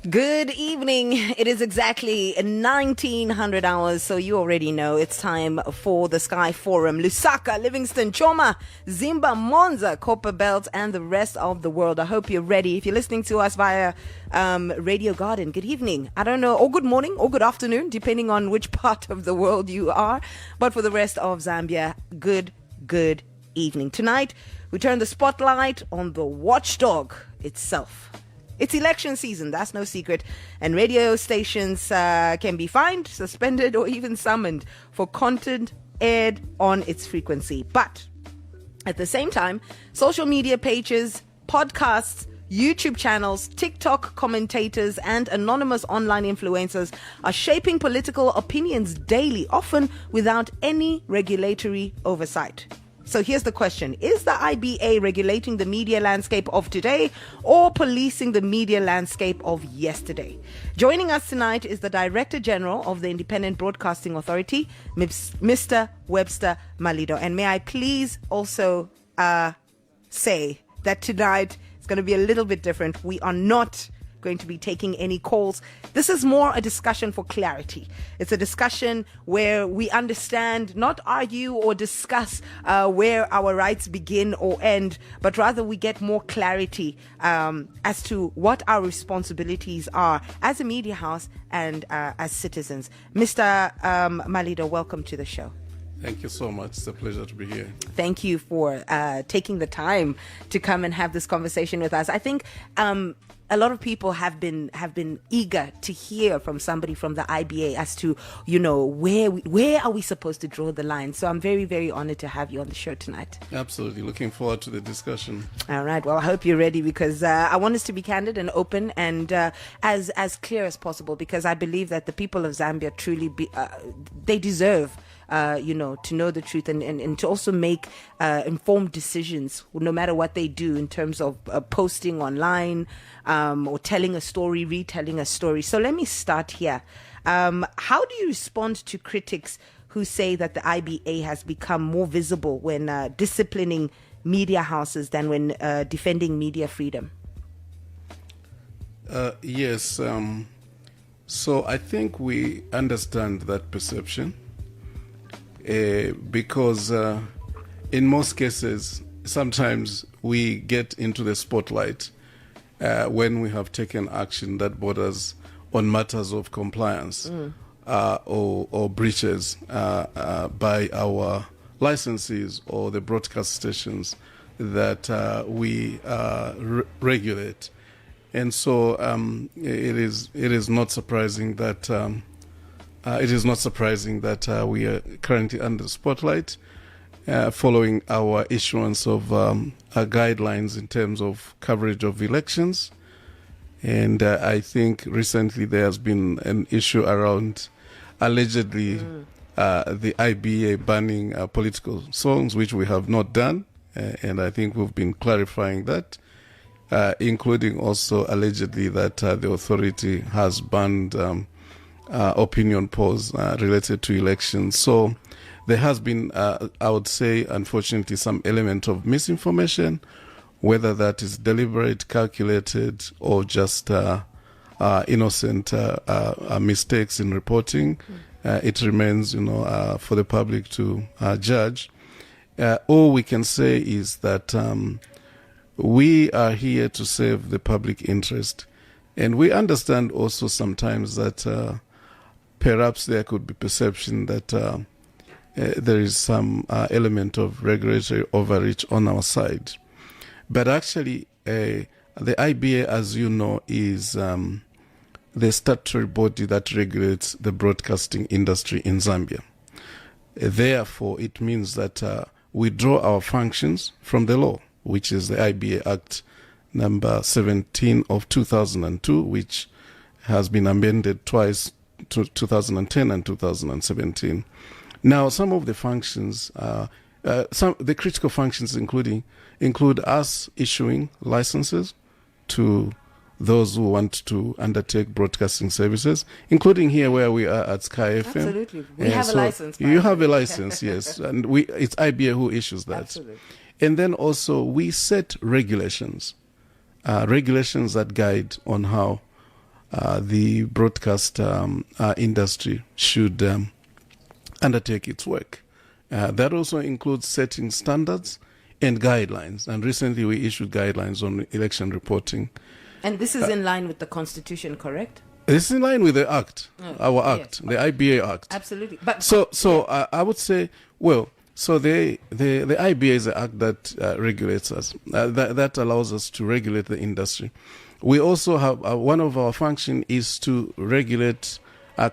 Good evening. It is exactly 1900 hours, so you already know it's time for the Sky Forum. Lusaka, Livingston, Choma, Zimba, Monza, Copperbelt, and the rest of the world. I hope you're ready. If you're listening to us via Radio Garden, good evening. I don't know, or good morning, or good afternoon, depending on which part of the world you are. But for the rest of Zambia, good evening. Tonight, we turn the spotlight on the watchdog itself. It's election season, that's no secret, and radio stations can be fined, suspended, or even summoned for content aired on its frequency. But at the same time, social media pages, podcasts, YouTube channels, TikTok commentators, and anonymous online influencers are shaping political opinions daily, often without any regulatory oversight. So here's the question. Is the IBA regulating the media landscape of today or policing the media landscape of yesterday? Joining us tonight is the Director General of the Independent Broadcasting Authority, Mr. Webster Malido. And may I please also say that tonight is going to be a little bit different. We are not going to be taking any calls. This is more a discussion for clarity. It's a discussion where we understand, not argue or discuss where our rights begin or end, but rather we get more clarity as to what our responsibilities are as a media house and as citizens. Mr. Malido, welcome to the show. Thank you so much. It's a pleasure to be here. Thank you for taking the time to come and have this conversation with us. I think a lot of people have been eager to hear from somebody from the IBA as to, you know, where are we supposed to draw the line. So I'm very, very honored to have you on the show tonight. Absolutely. Looking forward to the discussion. All right. Well, I hope you're ready, because I want us to be candid and open and as clear as possible, because I believe that the people of Zambia truly they deserve to know the truth and to also make informed decisions, no matter what they do in terms of posting online or telling a story, retelling a story. So let me start here. How do you respond to critics who say that the IBA has become more visible when disciplining media houses than when defending media freedom? Yes. So I think we understand that perception. Because in most cases, sometimes we get into the spotlight when we have taken action that borders on matters of compliance or breaches by our licensees or the broadcast stations that we regulate. And so it is not surprising that we are currently under the spotlight following our issuance of guidelines in terms of coverage of elections. And I think recently there has been an issue around allegedly the IBA banning political songs, which we have not done. And I think we've been clarifying that, including also allegedly that the authority has banned opinion polls related to elections. So there has been, I would say, unfortunately, some element of misinformation, whether that is deliberate, calculated, or just innocent mistakes in reporting. It remains, for the public to judge. All we can say is that we are here to serve the public interest. And we understand also sometimes that perhaps there could be perception that there is some element of regulatory overreach on our side. But actually, the IBA, as you know, is the statutory body that regulates the broadcasting industry in Zambia. Therefore, it means that we draw our functions from the law, which is the IBA Act number 17 of 2002, which has been amended twice, to 2010 and 2017. Now, some of the functions, the critical functions include us issuing licenses to those who want to undertake broadcasting services, including here where we are at Sky FM. Absolutely. We have a license. You have a license, yes. And it's IBA who issues that. Absolutely. And then also we set regulations, regulations that guide on how the broadcast industry should undertake its work. That also includes setting standards and guidelines. And recently we issued guidelines on election reporting. And this is in line with the Constitution, correct? This is in line with the Act, our Act, yes. the IBA Act. Absolutely. But So I would say, well, so the IBA is the act that regulates us, that allows us to regulate the industry. We also have one of our function is to regulate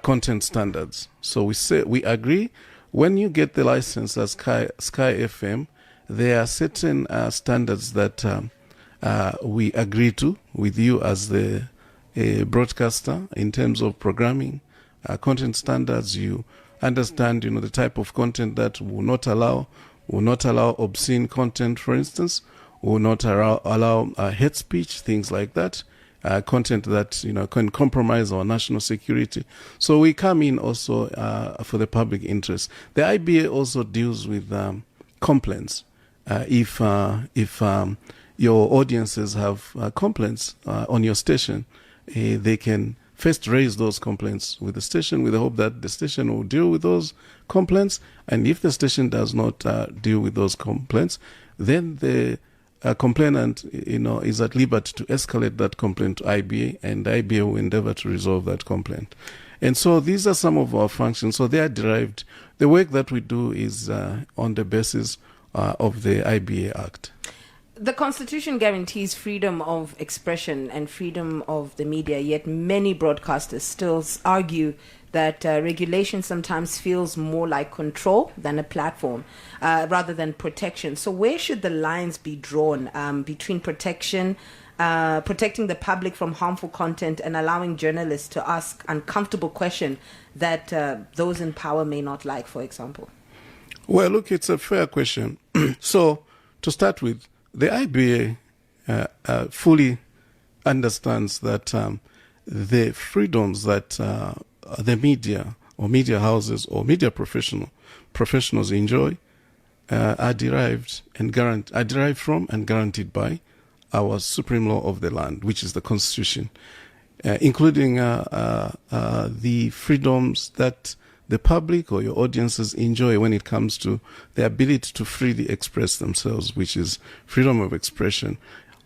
content standards. So we agree when you get the license as Sky FM, there are certain standards that we agree to with you as the broadcaster in terms of programming, content standards. You understand, the type of content that will not allow obscene content, for instance, will not allow hate speech, things like that, content that can compromise our national security. So we come in also for the public interest. The IBA also deals with complaints. If your audiences have complaints on your station, they can first raise those complaints with the station with the hope that the station will deal with those complaints. And if the station does not deal with those complaints, then the complainant, is at liberty to escalate that complaint to IBA, and IBA will endeavor to resolve that complaint. And so these are some of our functions. So they are derived. The work that we do is on the basis of the IBA Act. The Constitution guarantees freedom of expression and freedom of the media, yet many broadcasters still argue that regulation sometimes feels more like control than a platform, rather than protection. So where should the lines be drawn between protecting the public from harmful content and allowing journalists to ask uncomfortable questions that those in power may not like, for example? Well, look, it's a fair question. So to start with, the IBA fully understands that the freedoms that the media or media houses or media professionals enjoy are derived from and guaranteed by our supreme law of the land, which is the Constitution, including the freedoms that the public or your audiences enjoy when it comes to the ability to freely express themselves, which is freedom of expression.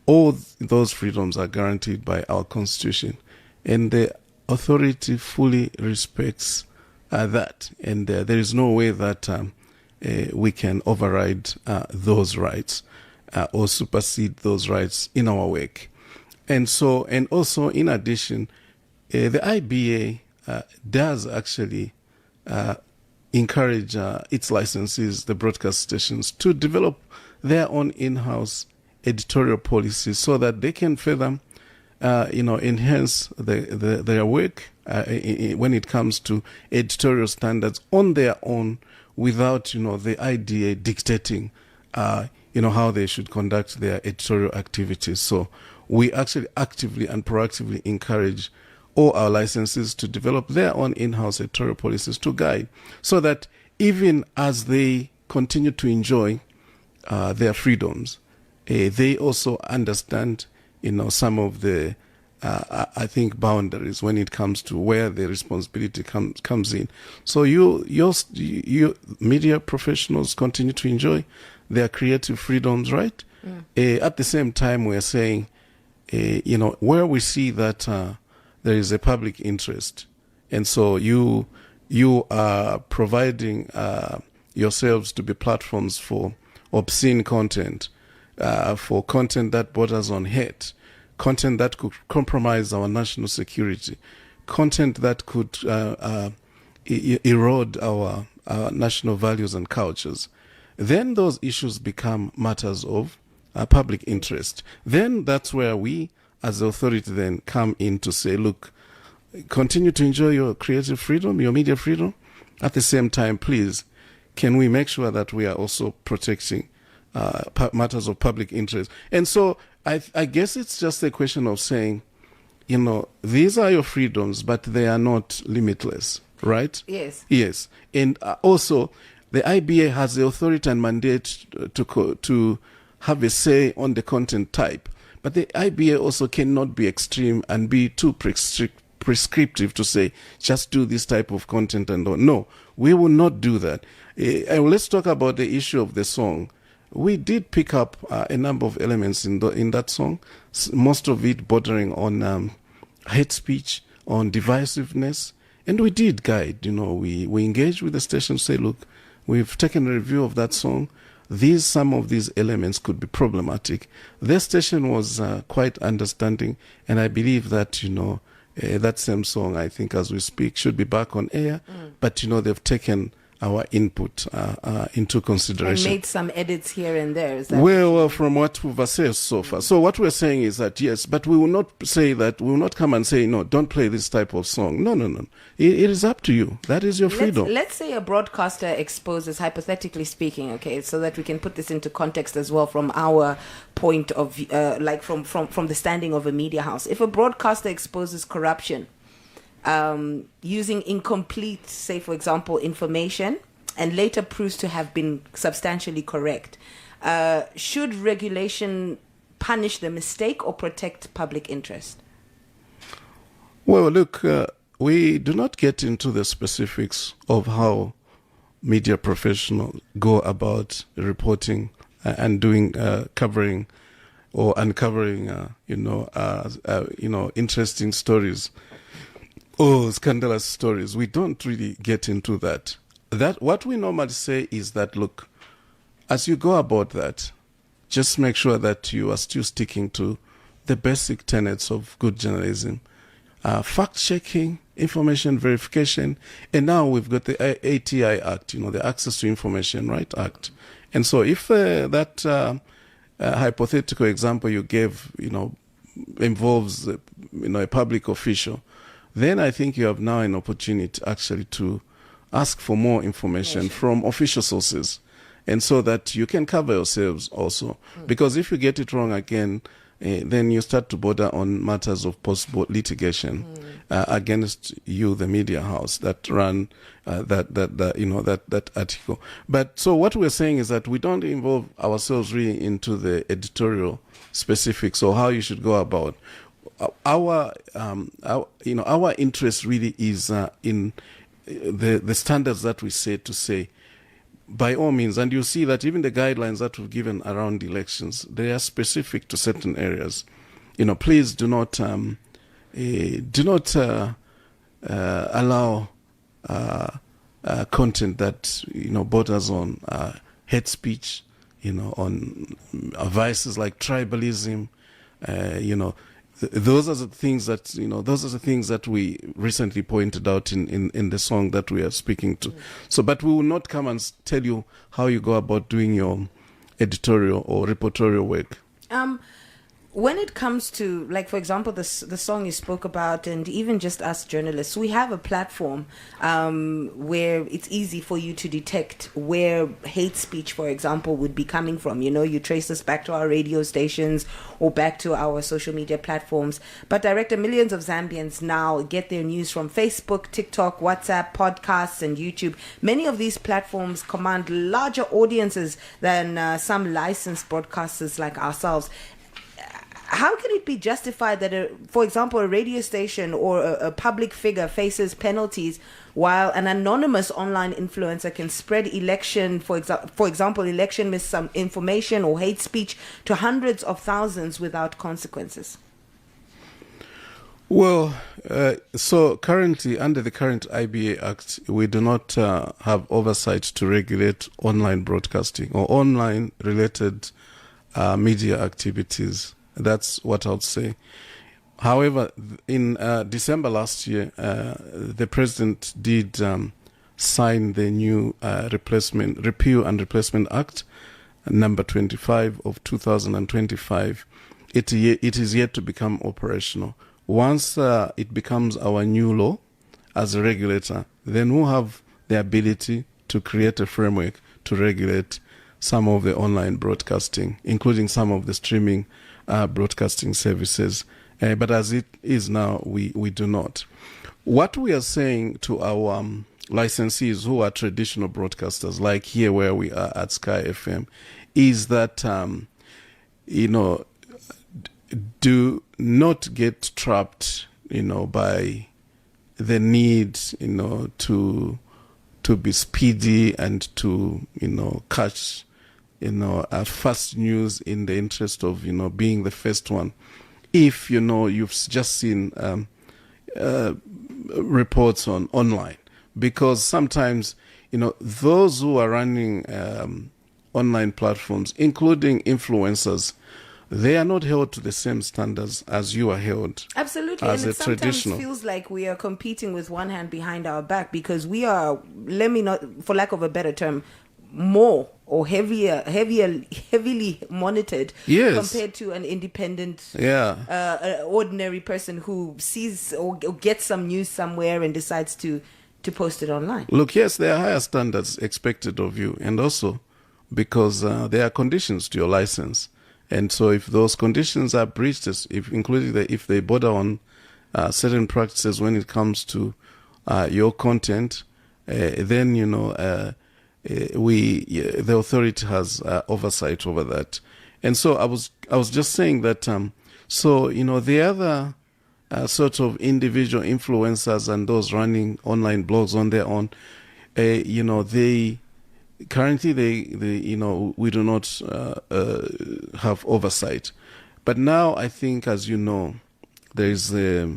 All those freedoms are guaranteed by our Constitution, and the authority fully respects that. And there is no way that we can override those rights or supersede those rights in our work. And also, in addition, the IBA does actually encourage its licensees, the broadcast stations, to develop their own in-house editorial policies so that they can further, enhance their work when it comes to editorial standards on their own, without the IDA dictating, how they should conduct their editorial activities. So we actually actively and proactively encourage all our licenses to develop their own in-house editorial policies to guide, so that even as they continue to enjoy their freedoms, they also understand, some of the, I think, boundaries when it comes to where the responsibility comes in. So your media professionals continue to enjoy their creative freedoms, right? At the same time, we're saying, where we see that there is a public interest, and so you are providing yourselves to be platforms for obscene content, for content that borders on hate, content that could compromise our national security, content that could erode our national values and cultures. Then those issues become matters of public interest. Then that's where we, as the authority, then come in to say, look, continue to enjoy your creative freedom, your media freedom. At the same time, please, can we make sure that we are also protecting matters of public interest? And so I guess it's just a question of saying, these are your freedoms, but they are not limitless, right? Yes. Yes. And also, the IBA has the authority and mandate to have a say on the content type. But the IBA also cannot be extreme and be too prescriptive to say, just do this type of content and all. No, we will not do that. Let's talk about the issue of the song. We did pick up a number of elements in that song, most of it bordering on hate speech, on divisiveness, and we did guide. We engaged with the station to say, look, we've taken a review of that song. Some of these elements could be problematic. Their station was quite understanding, and I believe that that same song, I think, as we speak, should be back on air. But they've taken our input into consideration. And made some edits here and there. Is that well, from what we've assessed so far. So what we're saying is that, yes, but we will not say that, we will not come and say, no, don't play this type of song. No. It is up to you. That is your freedom. Let's say a broadcaster exposes, hypothetically speaking, okay, so that we can put this into context as well from our point of from the standing of a media house. If a broadcaster exposes corruption, using incomplete, say for example, information, and later proves to have been substantially correct, should regulation punish the mistake or protect public interest? Well, look, we do not get into the specifics of how media professionals go about reporting and doing covering or uncovering, interesting stories. Scandalous stories. We don't really get into that. What we normally say is that, look, as you go about that, just make sure that you are still sticking to the basic tenets of good journalism. Fact-checking, information verification, and now we've got the ATI Act, the Access to Information Right Act. And so if that hypothetical example you gave, involves, a public official, then I think you have now an opportunity actually to ask for more information from official sources, and so that you can cover yourselves also. Because if you get it wrong again, then you start to border on matters of possible litigation against you, the media house that ran that article. But so what we're saying is that we don't involve ourselves really into the editorial specifics or how you should go about. Our interest really is in the standards that we set to say, by all means, and you see that even the guidelines that we've given around elections, they are specific to certain areas. Please do not allow content that borders on hate speech, on vices like tribalism, Those are the things that we recently pointed out in the song that we are speaking to. So, but we will not come and tell you how you go about doing your editorial or reportorial work. When it comes to, like, for example, the song you spoke about, and even just us journalists, we have a platform where it's easy for you to detect where hate speech, for example, would be coming from. You trace this back to our radio stations or back to our social media platforms. But, Director, millions of Zambians now get their news from Facebook, TikTok, WhatsApp, podcasts, and YouTube. Many of these platforms command larger audiences than some licensed broadcasters like ourselves. How can it be justified that, for example, a radio station or a public figure faces penalties while an anonymous online influencer can spread for example, election misinformation or hate speech to hundreds of thousands without consequences? Well, so currently, under the current IBA Act, we do not have oversight to regulate online broadcasting or online related media activities. That's what I would say. However, in December last year, the president did sign the new Repeal and Replacement Act, number 25 of 2025. It is yet to become operational. Once it becomes our new law as a regulator, then we'll have the ability to create a framework to regulate some of the online broadcasting, including some of the streaming broadcasting services. But as it is now, we do not. What we are saying to our licensees who are traditional broadcasters, like here where we are at Sky FM, is that, do not get trapped, by the need, to be speedy and to, catch, fast news in the interest of, being the first one. If, you've just seen reports online, because sometimes, those who are running online platforms, including influencers, they are not held to the same standards as you are held. Absolutely, as and a it sometimes traditional. feels like we are competing with one hand behind our back, because we are, let me not, for lack of a better term, more or heavily monitored, Yes. compared to an independent, ordinary person who sees or gets some news somewhere and decides to post it online. Look, yes, there are higher standards expected of you, and also because there are conditions to your license. And so if those conditions are breached, if they border on certain practices when it comes to your content, then, the authority has oversight over that. And so I was just saying that, the other sort of individual influencers and those running online blogs on their own, they currently we do not have oversight. But now I think, as you know, there is a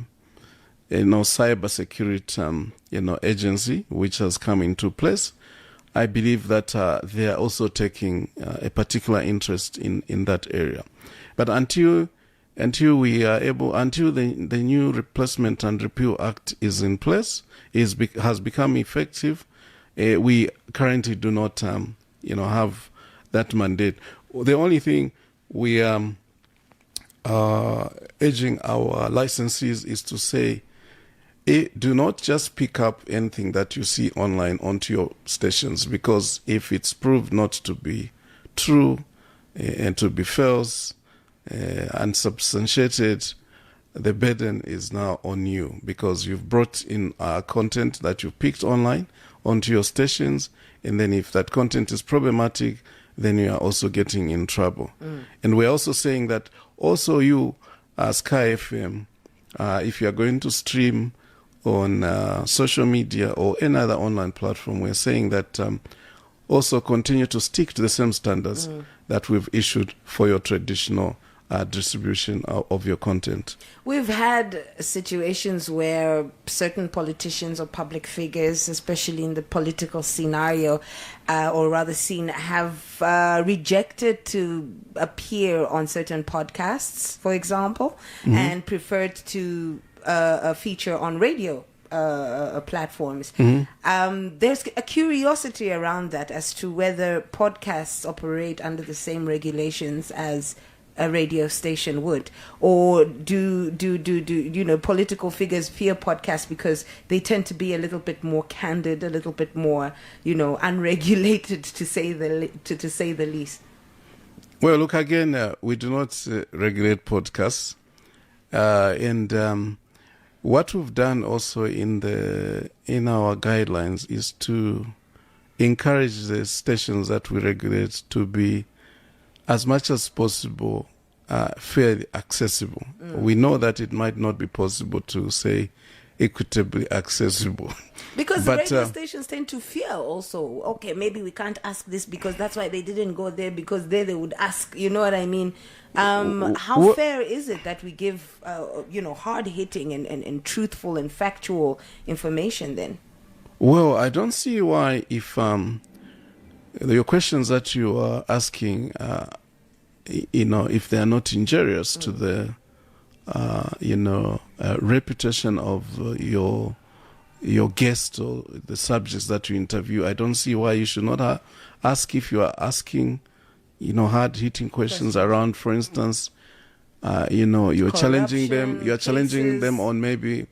cyber security agency which has come into place. I believe that they are also taking a particular interest in that area. But until we are able, until the new Replacement and Repeal Act is in place, has become effective, we currently do not, have that mandate. The only thing we are urging our licensees is to say, do not just pick up anything that you see online onto your stations, because if it's proved not to be true and to be false, unsubstantiated, the burden is now on you, because you've brought in content that you picked online onto your stations, and then if that content is problematic, then you are also getting in trouble. And we're also saying that also you, Sky FM, if you are going to stream on social media or any other online platform, we're saying that also continue to stick to the same standards that we've issued for your traditional distribution of your content. We've had situations where certain politicians or public figures, especially in the political scenario, or rather scene, have rejected to appear on certain podcasts, for example, and preferred to feature on radio platforms. There's a curiosity around that as to whether podcasts operate under the same regulations as a radio station would, or do political figures fear podcasts because they tend to be a little bit more candid, a little bit more unregulated, to say the least. Well, look, again, we do not regulate podcasts, and what we've done also in our guidelines is to encourage the stations that we regulate to be, as much as possible, fairly accessible. We know that it might not be possible to say equitably accessible. Because radio stations tend to fear also, okay, maybe we can't ask this because that's why they didn't go there, because there they would ask, you know what I mean? How fair is it that we give, hard-hitting and truthful and factual information then? Well, I don't see why, if your questions that you are asking, if they are not injurious to the, reputation of your guest or the subjects that you interview, I don't see why you should not ask. If you are asking, hard-hitting questions around, for instance, you're challenging them. You are challenging them on maybe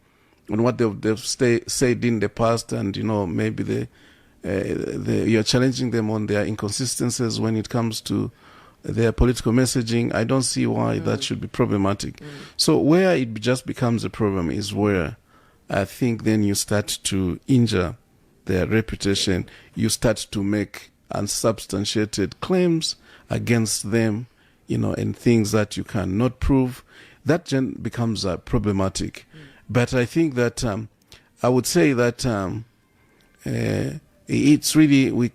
on what they've said in the past, and maybe you're challenging them on their inconsistencies when it comes to their political messaging, I don't see why that should be problematic. So where it just becomes a problem is where I think then you start to injure their reputation. You start to make unsubstantiated claims against them, and things that you cannot prove. That becomes problematic. But I think that I would say that it's really, we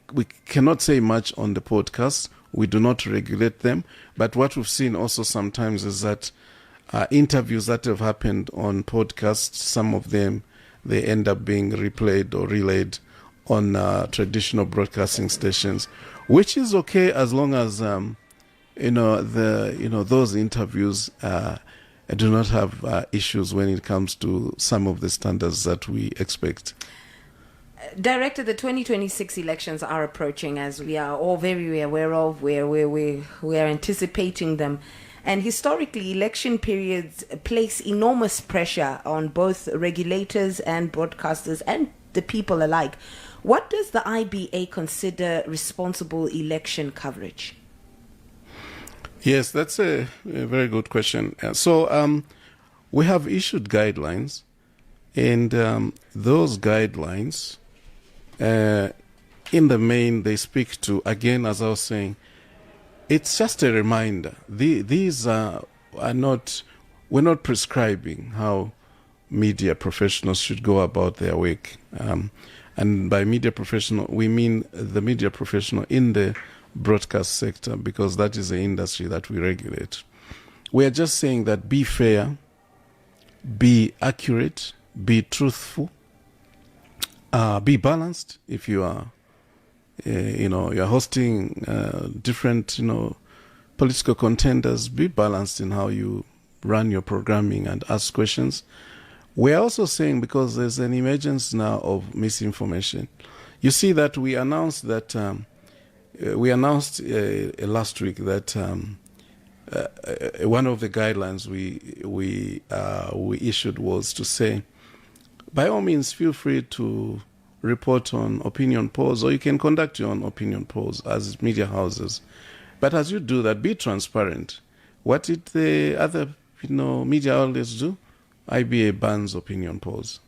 cannot say much on the podcast. We do not regulate them. But what we've seen also sometimes is that interviews that have happened on podcasts, some of them, they end up being replayed or relayed on traditional broadcasting stations, which is okay as long as those interviews do not have issues when it comes to some of the standards that we expect. Director, the 2026 elections are approaching, as we are all very aware of. We are anticipating them. And historically, election periods place enormous pressure on both regulators and broadcasters and the people alike. What does the IBA consider responsible election coverage? Yes, that's a very good question. So we have issued guidelines, and those guidelines, in the main, they speak to, again, as I was saying, it's just a reminder. These are not, we're not prescribing how media professionals should go about their work. And by media professional, we mean the media professional in the broadcast sector, because that is the industry that we regulate. We are just saying that be fair, be accurate, be truthful, be balanced. If you are, you're hosting different, political contenders, be balanced in how you run your programming and ask questions. We're also saying, because there's an emergence now of misinformation. You see that we announced that last week that one of the guidelines we issued was to say, by all means, feel free to report on opinion polls, or you can conduct your own opinion polls as media houses. But as you do that, be transparent. What did the other media outlets do? IBA bans opinion polls.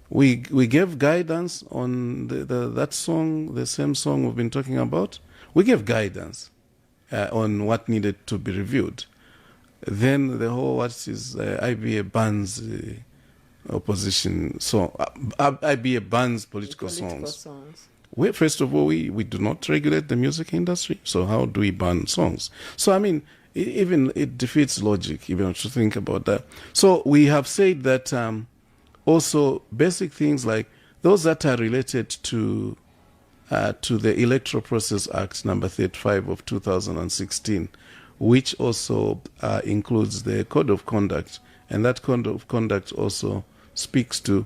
We gave guidance on that song, the same song we've been talking about. We gave guidance on what needed to be reviewed. Then the whole IBA bans opposition song. IBA bans political songs. First of all, we do not regulate the music industry, so how do we ban songs? So I mean, even it defeats logic, even to think about that. So we have said that also basic things like those that are related to the Electoral Process Act number 35 of 2016, which also includes the Code of Conduct, and that Code of Conduct also speaks to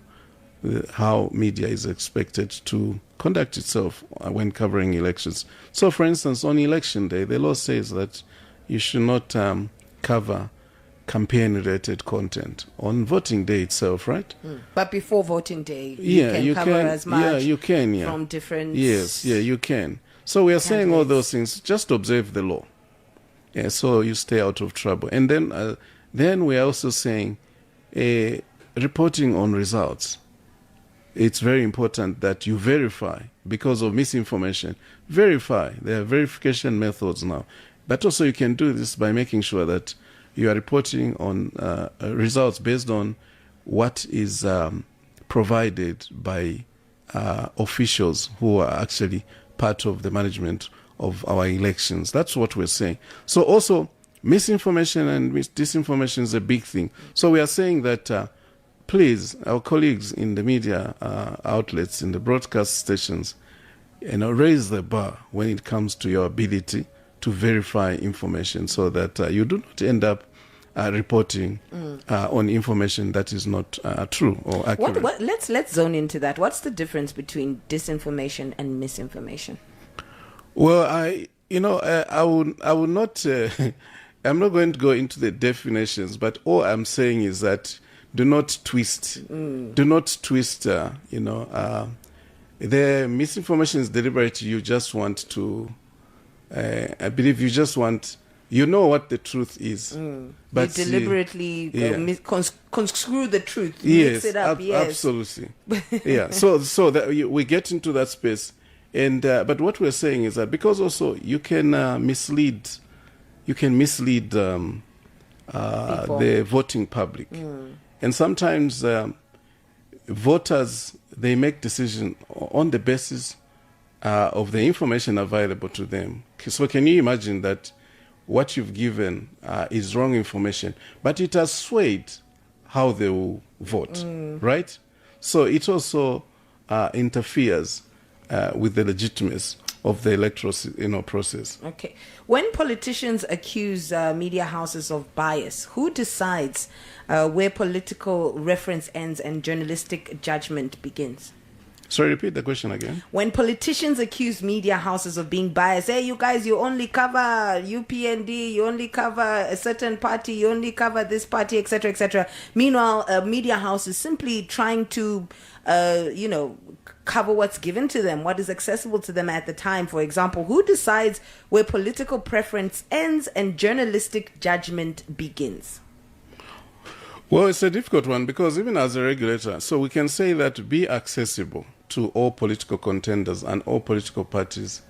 how media is expected to conduct itself when covering elections. So, for instance, on election day, the law says that you should not cover campaign-related content on voting day itself, right? But before voting day, you can cover as much. Yeah, you can. Yeah, from different. Yes, you can. So we are saying all those things. Just observe the law. Yeah, so you stay out of trouble. And then we are also saying, reporting on results. It's very important that you verify, because of misinformation. Verify. There are verification methods now. But also you can do this by making sure that you are reporting on results based on what is provided by officials who are actually part of the management of our elections. That's what we're saying. So also, misinformation and disinformation is a big thing. So we are saying that, please, our colleagues in the media outlets, in the broadcast stations, raise the bar when it comes to your ability to verify information, so that you do not end up reporting on information that is not true or accurate. Let's zone into that. What's the difference between disinformation and misinformation? Well, I would not. I'm not going to go into the definitions, but all I'm saying is that do not twist. Do not twist. The misinformation is deliberate. You just want to I believe you just want, you know what the truth is. But you deliberately conscrew the truth, yes, mix it up. Yes, absolutely. Yeah. So that we get into that space, and but what we're saying is that because also you can mislead the voting public, and sometimes voters, they make decisions on the basis of the information available to them. So can you imagine that what you've given is wrong information, but it has swayed how they will vote, right? So it also interferes with the legitimacy of the electoral process. Okay. When politicians accuse media houses of bias, who decides where political reference ends and journalistic judgment begins? Sorry, repeat the question again. When politicians accuse media houses of being biased, hey, you guys, you only cover UPND, you only cover a certain party, you only cover this party, etc., etc. Meanwhile, a media house is simply trying to, cover what's given to them, what is accessible to them at the time. For example, who decides where political preference ends and journalistic judgment begins? Well, it's a difficult one because even as a regulator, so we can say that be accessible to all political contenders and all political parties.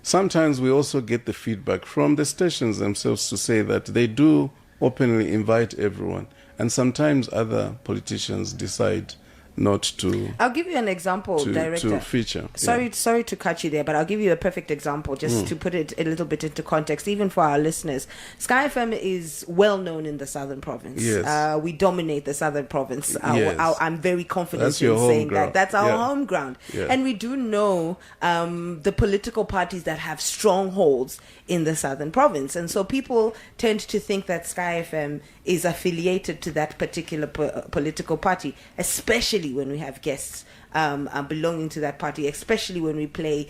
Sometimes we also get the feedback from the stations themselves to say that they do openly invite everyone, and sometimes other politicians decide not to. I'll give you an example, Director. To feature. Sorry to cut you there, but I'll give you a perfect example just to put it a little bit into context, even for our listeners. Sky FM is well known in the Southern Province. Yes. We dominate the Southern Province. Yes. I'm very confident That's in your home saying ground. that. That's our Yeah. home ground. Yeah. And we do know the political parties that have strongholds in the Southern Province. And so people tend to think that Sky FM is affiliated to that particular political party, especially when we have guests belonging to that party, especially when we play,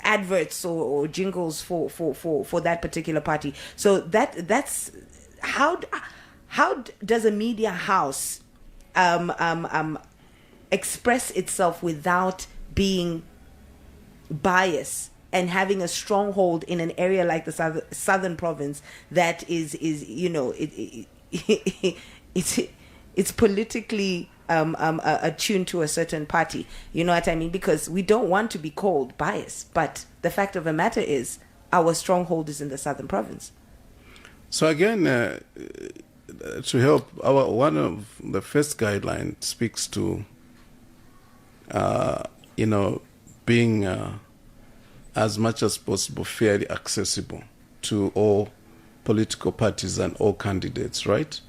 adverts or jingles for that particular party. So that's how does a media house express itself without being biased and having a stronghold in an area like the Southern Province that is it's politically attuned to a certain party. You know what I mean? Because we don't want to be called biased, but the fact of the matter is our stronghold is in the Southern Province. So again, to help, one of the first guideline speaks to being as much as possible fairly accessible to all political parties and all candidates, right?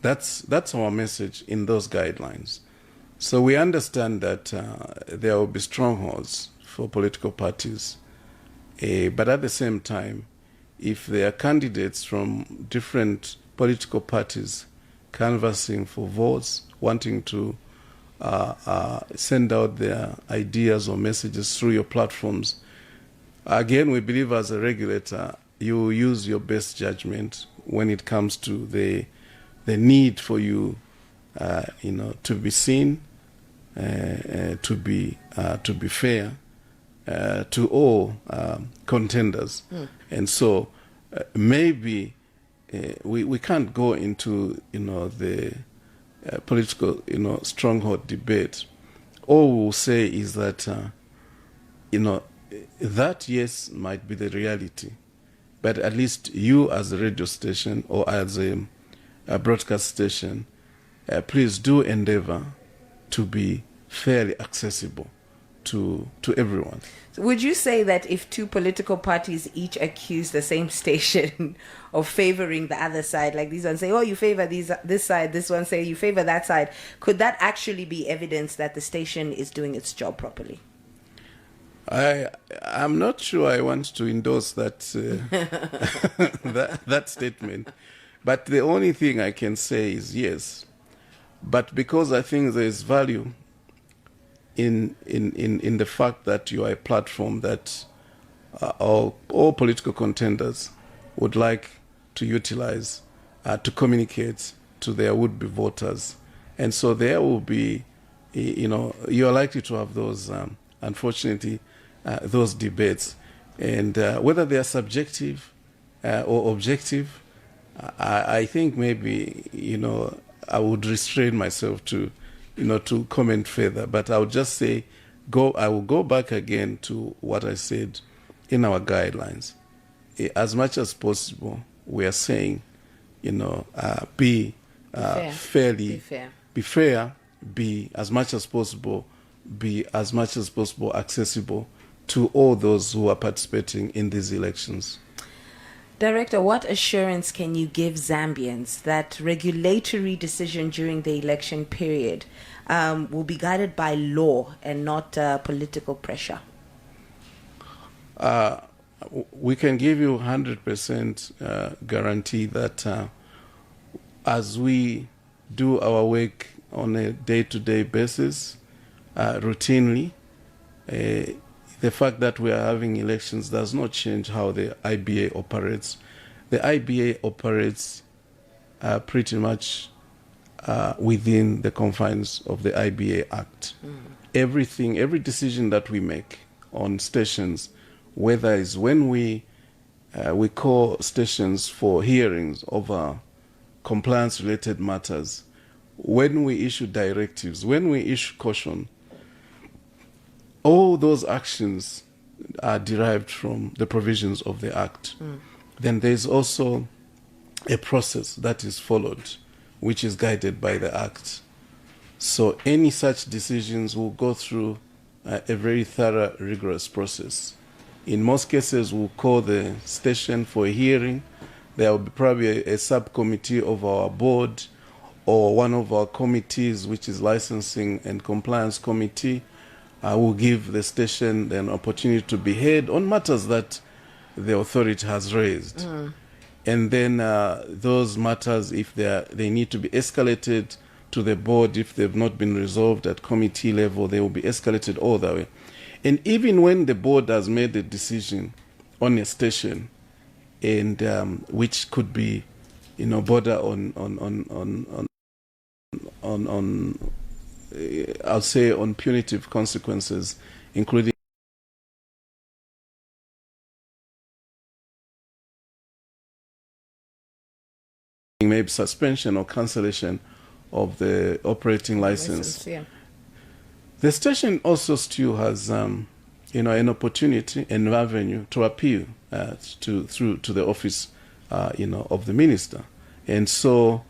That's our message in those guidelines. So we understand that there will be strongholds for political parties, but at the same time, if there are candidates from different political parties canvassing for votes, wanting to send out their ideas or messages through your platforms, again, we believe as a regulator, you use your best judgment when it comes to the need for you, to be seen, to be fair to all contenders, and so maybe we can't go into the political stronghold debate. All we'll say is that that yes might be the reality, but at least you as a radio station or as a broadcast station, please do endeavor to be fairly accessible to everyone. So would you say that if two political parties each accuse the same station of favoring the other side, like these ones say, oh, you favor this side, this one say you favor that side, could that actually be evidence that the station is doing its job properly? I'm not sure I want to endorse that that statement, but the only thing I can say is yes. But because I think there is value in the fact that you are a platform that all political contenders would like to utilize to communicate to their would-be voters, and so there will be, you are likely to have those, unfortunately, those debates. And whether they are subjective or objective, I think maybe, I would restrain myself to, to comment further. But I would just say, I will go back again to what I said in our guidelines. As much as possible, we are saying, be fair, be as much as possible accessible to all those who are participating in these elections. Director, what assurance can you give Zambians that regulatory decision during the election period will be guided by law and not political pressure? We can give you 100% guarantee that as we do our work on a day-to-day basis, routinely, the fact that we are having elections does not change how the IBA operates. The IBA operates pretty much within the confines of the IBA Act. Every decision that we make on stations, whether it's when we call stations for hearings over compliance-related matters, when we issue directives, when we issue caution, all those actions are derived from the provisions of the Act. Then there's also a process that is followed, which is guided by the Act. So any such decisions will go through a very thorough, rigorous process. In most cases, we'll call the station for a hearing. There will be probably a subcommittee of our board or one of our committees, which is licensing and compliance committee. Will give the station an opportunity to be heard on matters that the authority has raised. And then those matters, if they need to be escalated to the board, if they've not been resolved at committee level, they will be escalated all the way. And even when the board has made a decision on a station, and which could be, border on I'll say on punitive consequences, including maybe suspension or cancellation of the operating license. The station also still has, an opportunity and avenue to appeal through to the office, of the minister, and so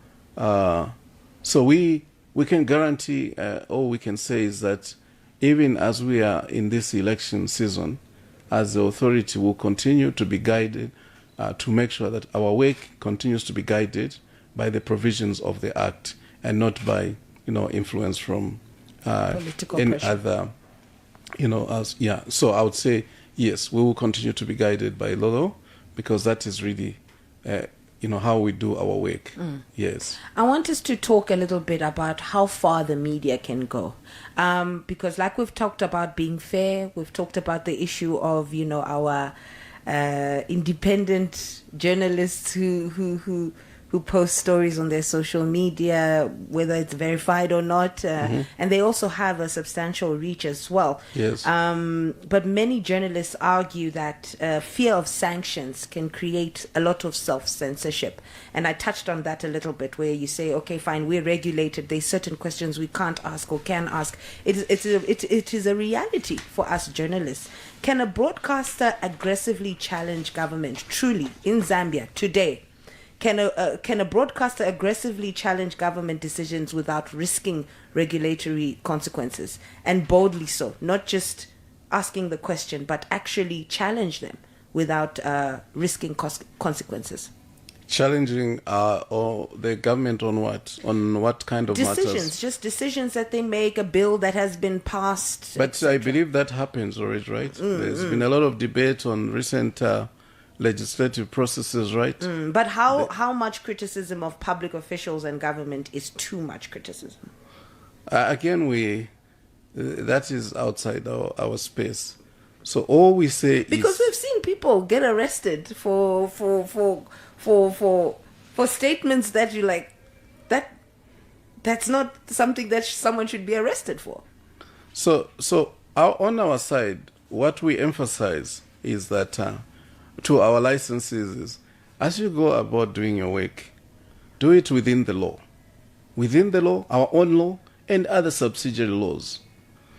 we can guarantee. All we can say is that even as we are in this election season, as the authority will continue to be guided to make sure that our work continues to be guided by the provisions of the Act and not by, influence from political any pressure. other, So I would say, yes, we will continue to be guided by law because that is really, how we do our work. Yes. I want us to talk a little bit about how far the media can go. Because like we've talked about being fair, we've talked about the issue of, our independent journalists who post stories on their social media, whether it's verified or not. And they also have a substantial reach as well. Yes. But many journalists argue that fear of sanctions can create a lot of self-censorship. And I touched on that a little bit, where you say, okay, fine, we're regulated. There's certain questions we can't ask or can ask. It is a reality for us journalists. Can a broadcaster aggressively challenge government truly in Zambia today? Can a broadcaster aggressively challenge government decisions without risking regulatory consequences, and boldly so, not just asking the question, but actually challenge them without risking consequences? Challenging or the government on what? On what kind of Decisions, matters? just decisions that they make, a bill that has been passed. But I believe that happens already, right? There's been a lot of debate on recent legislative processes, right? But how much criticism of public officials and government is too much criticism? Again, that is outside our space. So all we say because we've seen people get arrested for statements that you like, that's not something that someone should be arrested for. So on our side, what we emphasize is that to our licensees is, as you go about doing your work, do it within the law. Within the law, our own law, and other subsidiary laws.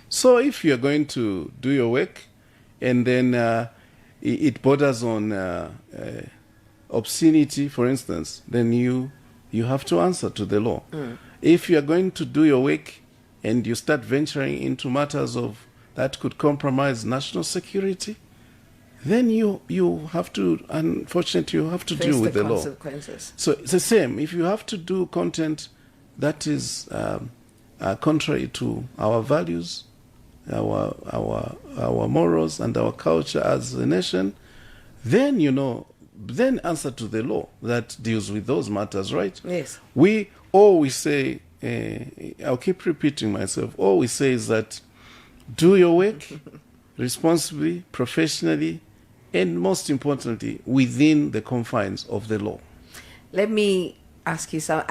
So if you're going to do your work and then it borders on obscenity, for instance, then you have to answer to the law. If you're going to do your work and you start venturing into matters of that could compromise national security, then you have to, unfortunately, you have to deal with the law. Consequences. So it's the same. If you have to do content that is contrary to our values, our morals, and our culture as a nation, then then answer to the law that deals with those matters, right? Yes. We always say, I'll keep repeating myself, all we say is that do your work responsibly, professionally, and most importantly, within the confines of the law. Let me ask you some.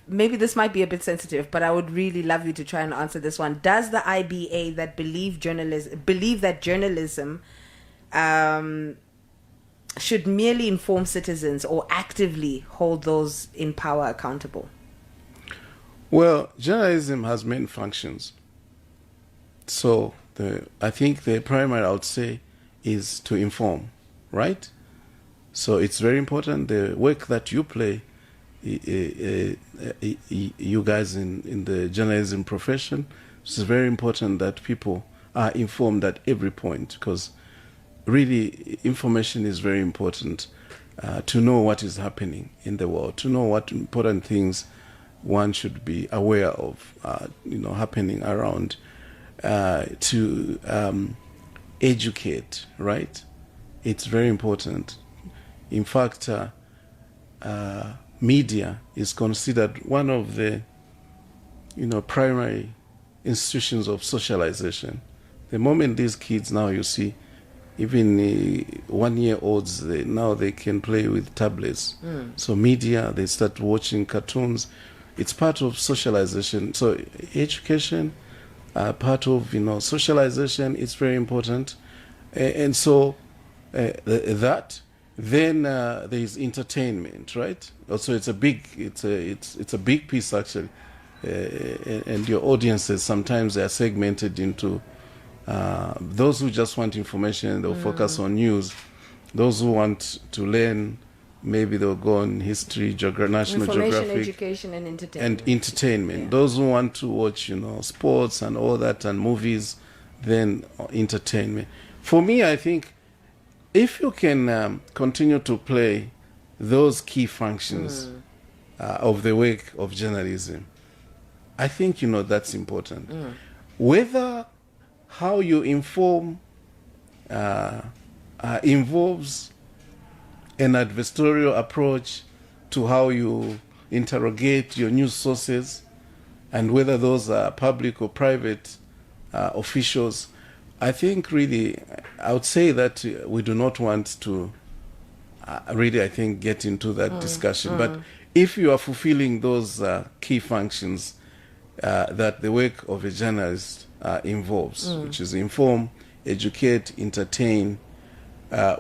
Maybe this might be a bit sensitive, but I would really love you to try and answer this one. Does the IBA believe that journalism should merely inform citizens or actively hold those in power accountable? Well, journalism has many functions. So I think the primary, I would say, is to inform, right? So it's very important, the work that you play, you guys in the journalism profession, it's very important that people are informed at every point, because really information is very important to know what is happening in the world, to know what important things one should be aware of, happening around, to educate, right? It's very important. In fact, media is considered one of the, primary institutions of socialization. The moment these kids now, you see, even 1-year-olds, now they can play with tablets. So media, they start watching cartoons. It's part of socialization. So education, part of socialization, it's very important. And so that, then there is entertainment, right? Also, it's a big piece actually. And your audiences sometimes they are segmented into those who just want information, they'll focus on news. Those who want to learn, maybe they'll go on history, National Geographic, education, and entertainment. Yeah. Those who want to watch, sports and all that, and movies, then entertainment. For me, I think if you can continue to play those key functions of the work of journalism, I think that's important. Whether how you inform involves an adversarial approach to how you interrogate your news sources, and whether those are public or private officials, I think really, I would say that we do not want to really, I think, get into that discussion. But if you are fulfilling those key functions that the work of a journalist involves, which is inform, educate, entertain,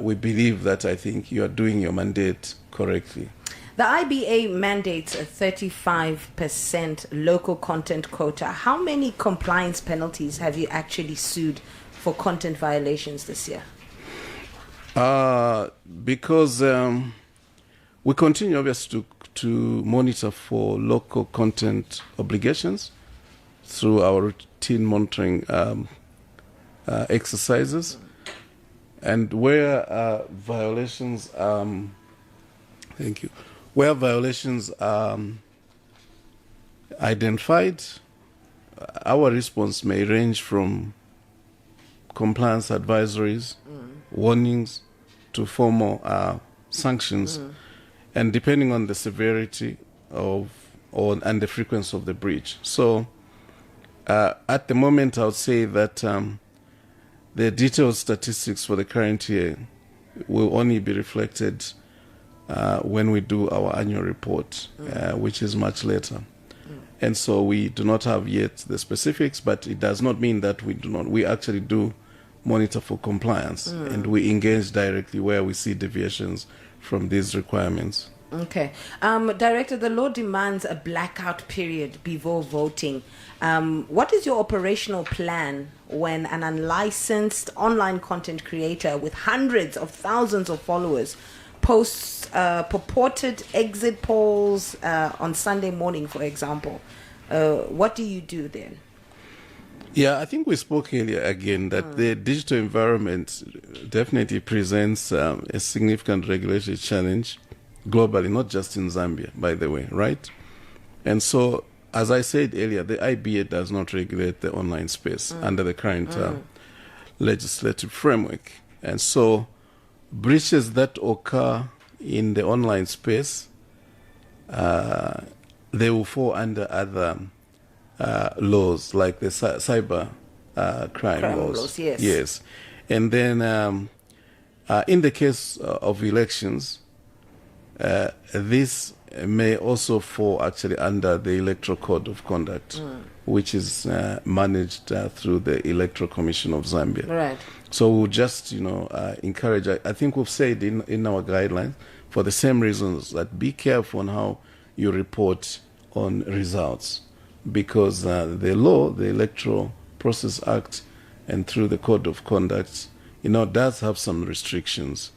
we believe that I think you are doing your mandate correctly. The IBA mandates a 35% local content quota. How many compliance penalties have you actually sued for content violations this year? Because we continue obviously to monitor for local content obligations through our routine monitoring exercises, and where violations where violations are identified, our response may range from compliance advisories, warnings, to formal sanctions, and depending on the severity and the frequency of the breach. So at the moment, I would say that the detailed statistics for the current year will only be reflected when we do our annual report, which is much later. And so we do not have yet the specifics, but it does not mean that we do not. We actually do monitor for compliance, and we engage directly where we see deviations from these requirements. Okay. Director, the law demands a blackout period before voting. What is your operational plan when an unlicensed online content creator with hundreds of thousands of followers posts purported exit polls on Sunday morning, for example? What do you do then? Yeah, I think we spoke earlier again that the digital environment definitely presents a significant regulatory challenge globally, not just in Zambia, by the way, right? And so, as I said earlier, the IBA does not regulate the online space under the current legislative framework. And so, breaches that occur in the online space, they will fall under other laws like the cyber crime laws. Yes. And then in the case of elections, this may also fall actually under the Electoral Code of Conduct, which is managed through the Electoral Commission of Zambia. Right. So we'll just, encourage, I think we've said in our guidelines, for the same reasons, that be careful on how you report on results, because the law, the Electoral Process Act, and through the Code of Conduct, does have some restrictions.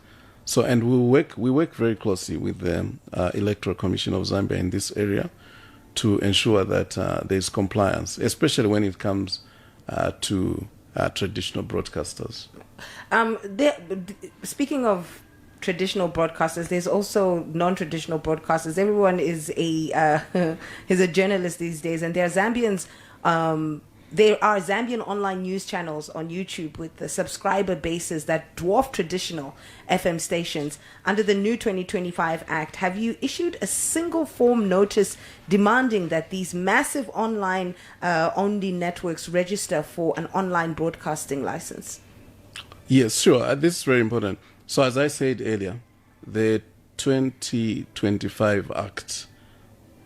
So, and we work very closely with the Electoral Commission of Zambia in this area to ensure that there's compliance, especially when it comes to traditional broadcasters. Speaking of traditional broadcasters, there's also non-traditional broadcasters. Everyone is a journalist these days, and there are Zambians. There are Zambian online news channels on YouTube with the subscriber bases that dwarf traditional FM stations. Under the new 2025 Act, have you issued a single form notice demanding that these massive online only networks register for an online broadcasting license? Yes, sure. This is very important. So as I said earlier, the 2025 Act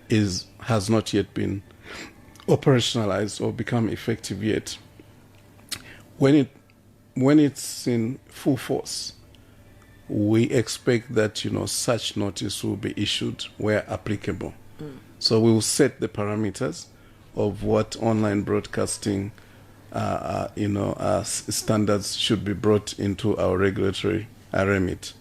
has not yet been operationalized or become effective yet. When it's in full force, we expect that such notice will be issued where applicable. So we will set the parameters of what online broadcasting standards should be brought into our regulatory remit.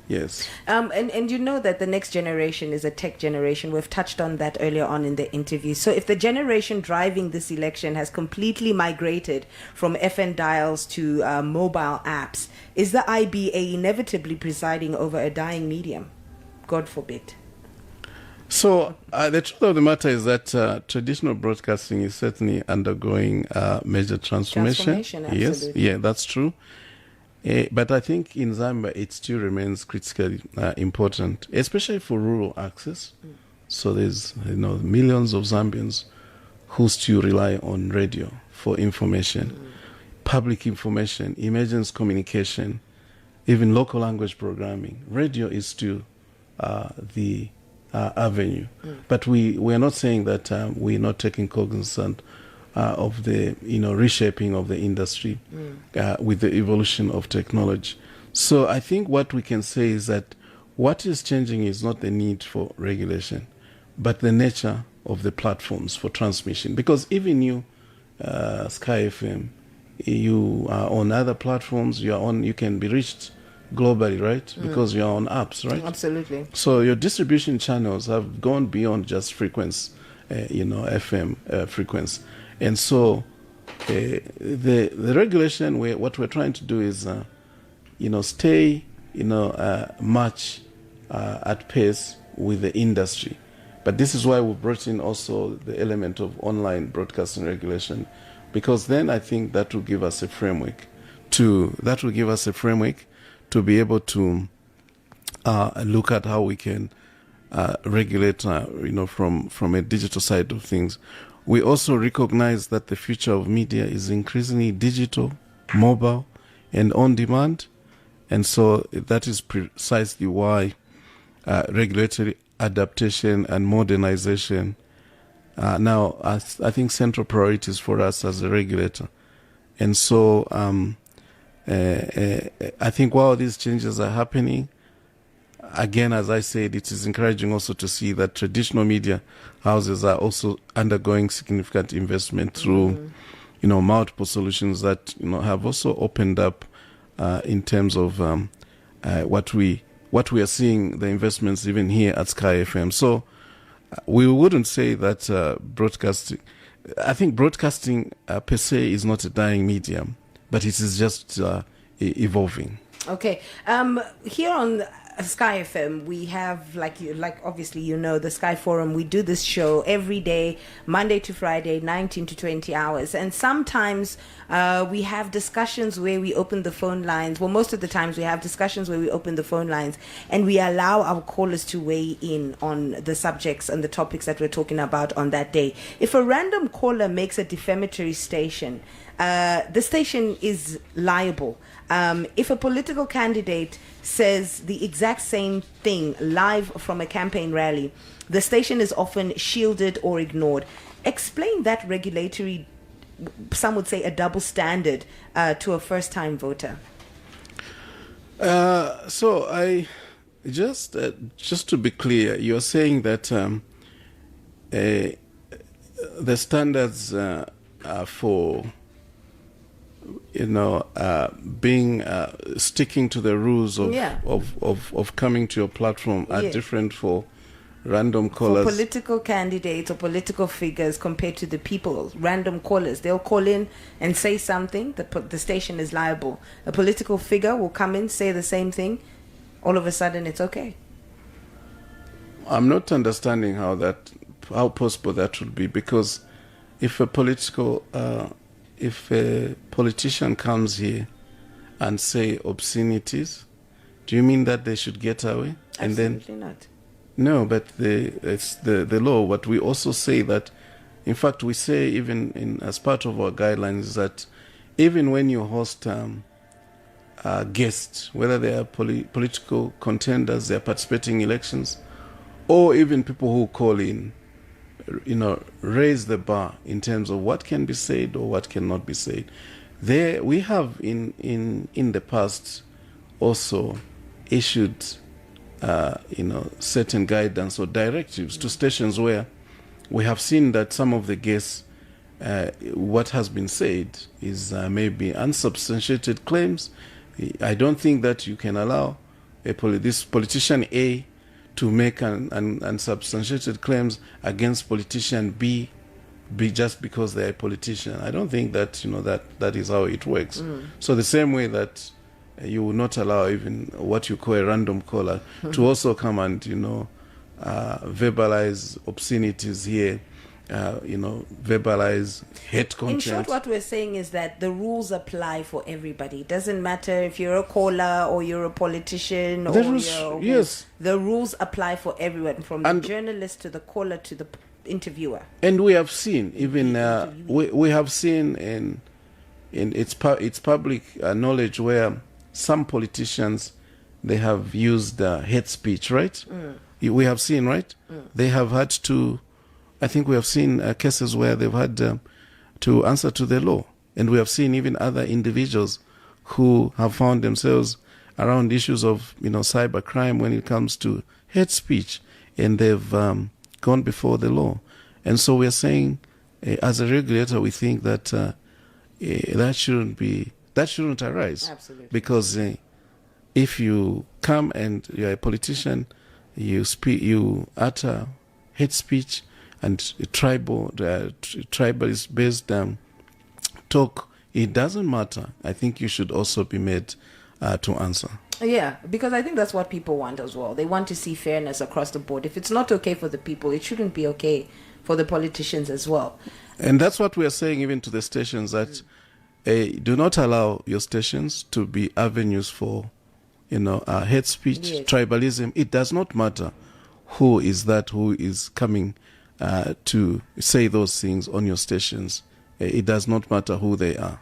Yes. And you know that the next generation is a tech generation. We've touched on that earlier on in the interview. So if the generation driving this election has completely migrated from FN dials to mobile apps, is the IBA inevitably presiding over a dying medium? God forbid. So the truth of the matter is that traditional broadcasting is certainly undergoing major transformation. Absolutely. Yes, yeah, that's true. But I think in Zambia it still remains critically important, especially for rural access. So there's millions of Zambians who still rely on radio for information, public information, emergency communication, even local language programming. Radio is still the avenue. But we are not saying that we're not taking cognizance of the reshaping of the industry with the evolution of technology. So I think what we can say is that what is changing is not the need for regulation, but the nature of the platforms for transmission. Because even you, Sky FM, you are on other platforms. You can be reached globally, right? Because you're on apps, right? Absolutely. So your distribution channels have gone beyond just frequency, FM frequency. And so the regulation, what we're trying to do is, stay, much at pace with the industry. But this is why we brought in also the element of online broadcasting regulation, because then I think that will give us a framework to be able to look at how we can regulate, from a digital side of things. We also recognize that the future of media is increasingly digital, mobile, and on demand. And so that is precisely why regulatory adaptation and modernization are now, I think, central priorities for us as a regulator. And so I think while these changes are happening, again, as I said, it is encouraging also to see that traditional media houses are also undergoing significant investment through, multiple solutions that, have also opened up in terms of what we are seeing, the investments even here at Sky FM. So we wouldn't say that broadcasting, I think broadcasting per se is not a dying medium, but it is just evolving. Okay. Here on Sky FM, we have, like obviously the Sky Forum. We do this show every day, Monday to Friday, 19 to 20 hours. And sometimes we have discussions where we open the phone lines. Well, most of the times we have discussions where we open the phone lines and we allow our callers to weigh in on the subjects and the topics that we're talking about on that day. If a random caller makes a defamatory station, the station is liable. If a political candidate says the exact same thing live from a campaign rally, the station is often shielded or ignored. Explain that regulatory, some would say a double standard, to a first-time voter. So I just to be clear, you're saying that the standards are for being sticking to the rules of coming to your platform are different for random callers. For political candidates or political figures compared to the people, random callers, they'll call in and say something, the station is liable. A political figure will come in, say the same thing, all of a sudden it's okay. I'm not understanding how possible that would be, because if a politician comes here and say obscenities, do you mean that they should get away? Absolutely not. No, but it's the law. What we also say that, in fact, we say even as part of our guidelines that even when you host guests, whether they are political contenders, they are participating in elections, or even people who call in, raise the bar in terms of what can be said or what cannot be said. There, we have in the past also issued, certain guidance or directives to stations where we have seen that some of the guests, what has been said is maybe unsubstantiated claims. I don't think that you can allow this politician A to make unsubstantiated claims against politician B just because they're a politician. I don't think that that is how it works. So the same way that you will not allow even what you call a random caller to also come and verbalize obscenities here, verbalize hate content. In short, what we're saying is that the rules apply for everybody. It doesn't matter if you're a caller or you're a politician or yes. The rules apply for everyone, from the journalist to the caller to the interviewer. And we have seen even we have seen in its public knowledge where some politicians, they have used hate speech, right? We have seen, right? They have had to, I think we have seen cases where they've had to answer to the law. And we have seen even other individuals who have found themselves around issues of, cyber crime when it comes to hate speech. And they've gone before the law. And so we're saying, as a regulator, we think that that shouldn't arise. Absolutely. Because if you come and you're a politician, you utter hate speech and tribalist based talk, it doesn't matter. I think you should also be made to answer. Yeah, because I think that's what people want as well. They want to see fairness across the board. If it's not okay for the people, it shouldn't be okay for the politicians as well. And that's what we are saying even to the stations, that do not allow your stations to be avenues for, hate speech, tribalism. It does not matter who is coming to say those things on your stations. It does not matter who they are.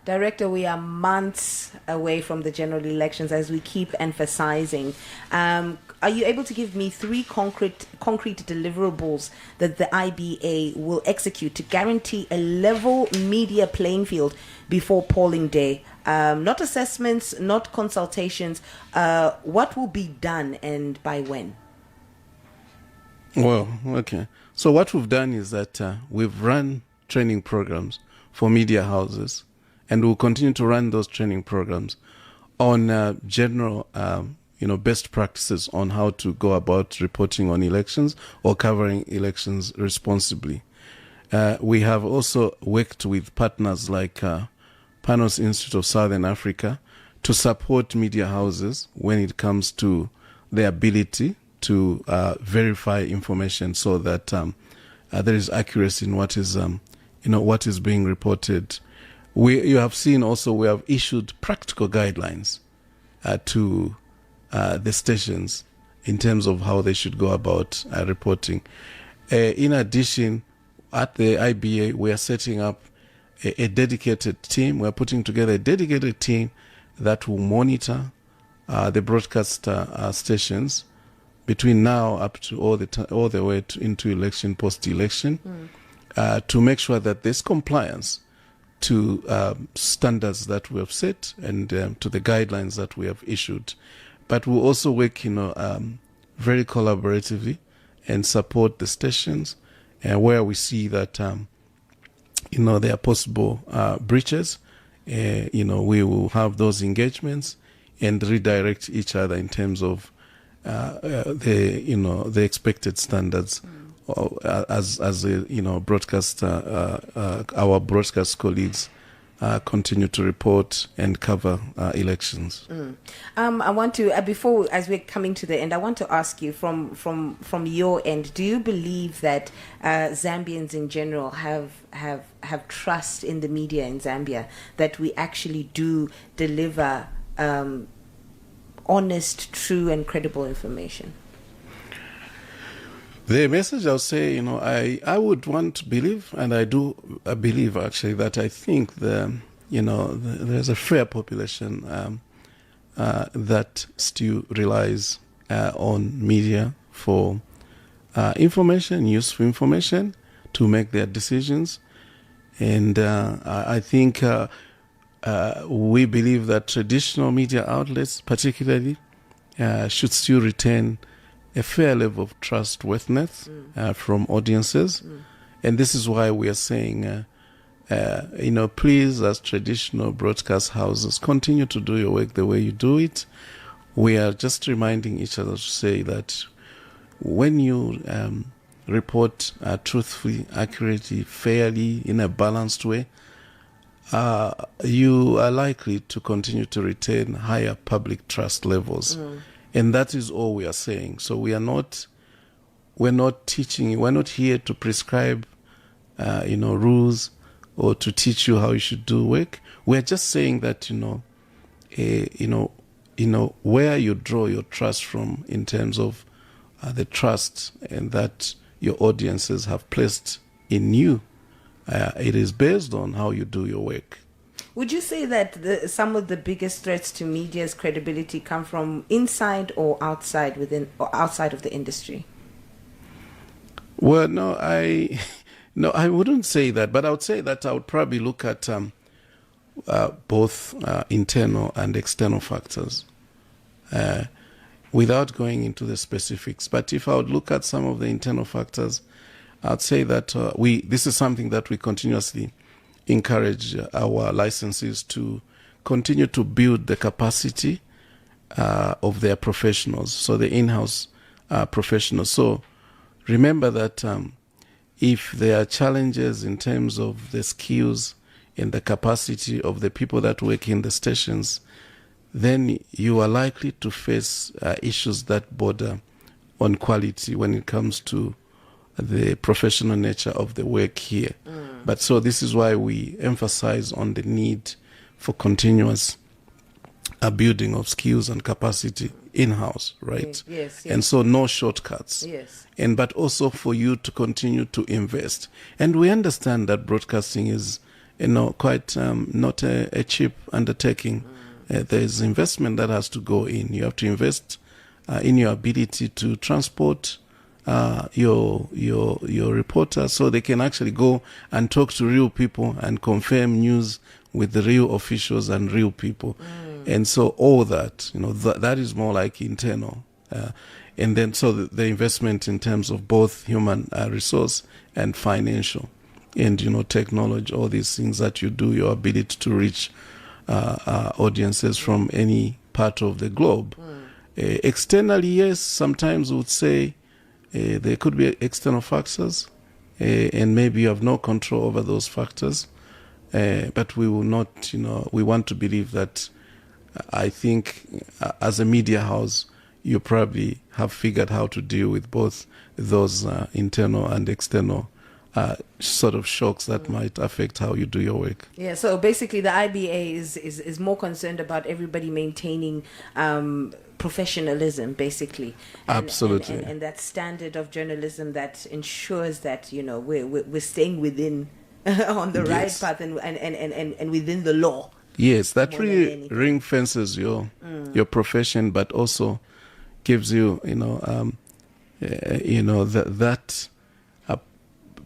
Director, we are months away from the general elections, as we keep emphasizing. Are you able to give me 3 concrete deliverables that the IBA will execute to guarantee a level media playing field before polling day? not assessments, not consultations. What will be done and by when? Well, okay. So what we've done is that we've run training programs for media houses, and we'll continue to run those training programs on general, best practices on how to go about reporting on elections or covering elections responsibly. We have also worked with partners like Panos Institute of Southern Africa to support media houses when it comes to their ability to verify information so that there is accuracy in what is, what is being reported. You have seen also we have issued practical guidelines to the stations in terms of how they should go about reporting. In addition, at the IBA, we are setting up a dedicated team. We are putting together a dedicated team that will monitor the broadcast stations between now up to all the way into election, post-election, to make sure that there's compliance to standards that we have set and to the guidelines that we have issued. But we'll also work, very collaboratively and support the stations where we see that, there are possible breaches. We will have those engagements and redirect each other in terms of the expected standards as broadcast our broadcast colleagues continue to report and cover elections. I want to before, as we're coming to the end, I want to ask you from your end, do you believe that Zambians in general have trust in the media in Zambia, that we actually do deliver honest, true, and credible information? The message I'll say, I would want to believe, and I do believe actually, that I think there's a fair population that still relies on media for information, useful information to make their decisions. And I think we believe that traditional media outlets particularly should still retain a fair level of trustworthiness from audiences. And this is why we are saying, please, as traditional broadcast houses, continue to do your work the way you do it. We are just reminding each other to say that when you report truthfully, accurately, fairly, in a balanced way, you are likely to continue to retain higher public trust levels. And that is all we are saying. So we're not teaching, we're not here to prescribe, rules or to teach you how you should do work. We're just saying that, where you draw your trust from in terms of the trust and that your audiences have placed in you, it is based on how you do your work. Would you say that some of the biggest threats to media's credibility come from inside or outside of the industry? Well, no, I wouldn't say that, but I would say that I would probably look at both internal and external factors without going into the specifics. But if I would look at some of the internal factors, I'd say that this is something that we continuously encourage our licensees to continue to build the capacity of their professionals, so the in-house professionals. So remember that if there are challenges in terms of the skills and the capacity of the people that work in the stations, then you are likely to face issues that border on quality when it comes to the professional nature of the work here. But so this is why we emphasize on the need for continuous building of skills and capacity in-house, right? Yes. And so no shortcuts. Yes. But also for you to continue to invest. And we understand that broadcasting is, quite not a cheap undertaking. There's investment that has to go in. You have to invest in your ability to transport your reporters so they can actually go and talk to real people and confirm news with the real officials and real people. And so all that, that is more like internal. And then so the investment in terms of both human resource and financial and, technology, all these things that you do, your ability to reach audiences from any part of the globe. Externally, yes, sometimes we would say there could be external factors, and maybe you have no control over those factors. But we will not, we want to believe that I think as a media house, you probably have figured how to deal with both those internal and external sort of shocks that might affect how you do your work. Yeah, so basically the IBA is more concerned about everybody maintaining professionalism, basically. Absolutely. And that standard of journalism that ensures that, we're staying within on the right path and within the law. Yes, that really ring fences your profession, but also gives you,